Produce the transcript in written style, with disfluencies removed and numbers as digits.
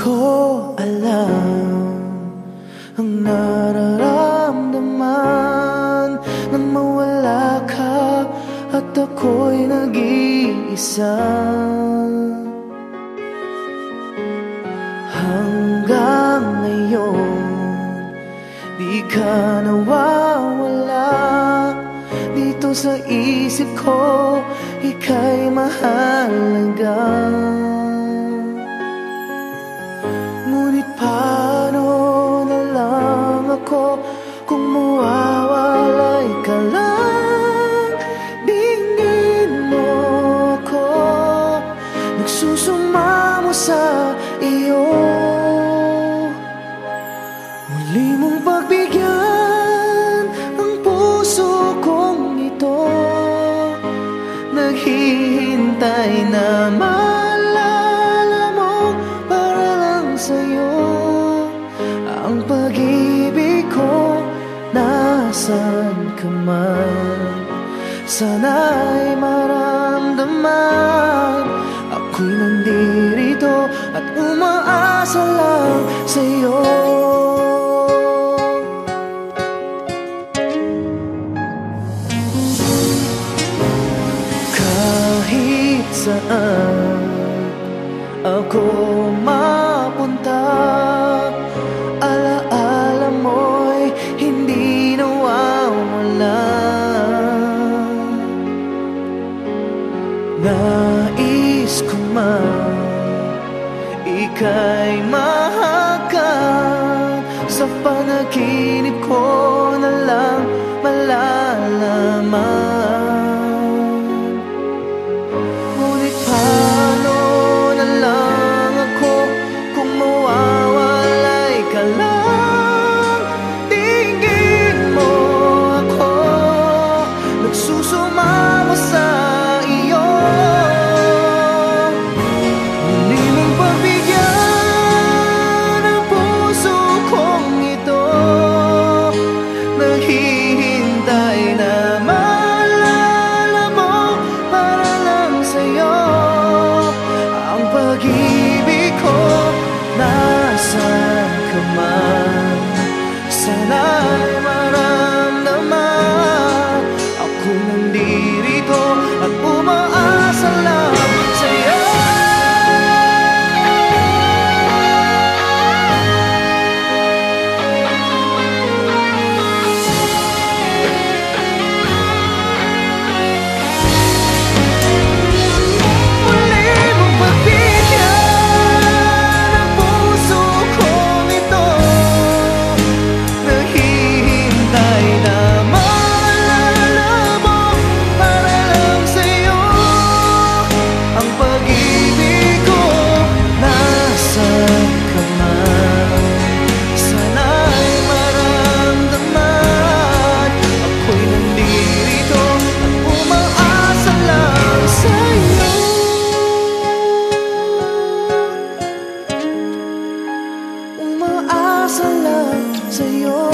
ko alam ang nararamdaman nang mawala ka at ako'y nag-iisa. Hanggang ngayon di ka nawawala dito sa isip ko, ika'y mahalaga. Ngunit paano na lang ako kung mawawalay ka lang? Dinggin mo ako, nagsusumamo sa iyo. Muli mong pagbigyan ang puso kong ito, naghihintay na maalala mo para lang sa'yo. Ang pag-ibig ko, nasan ka man, sana'y maramdaman ako'y nandirito at umaasa lang sa'yo. Kahit saan ako mapunta, alaala mo'y hindi nawawala. Nais ko man ika'y mahagkan, sa panaginip ko na lang malalaman. Ngunit paano na lang ako kung mawawalay ka lang? Tingin mo ako, nagsusumamo sa iyo. Muli mong pagbigyan ang puso kong ito, naghihintay na maalala mo para lang sa'yo. Ang pag-ibig ko, nasan ka man, sana'y maramdaman ako'y nandirito at umaasa lang sa'yo. Muli mong pagbigyan ang puso kong ito, naghihintay na maalala mo para lang sa'yo. Ang pag-ibig ko, nasan ka man, sana'y maramdaman ako'y nandirito at umaasa lang sa'yo. Umaasa lang sa'yo.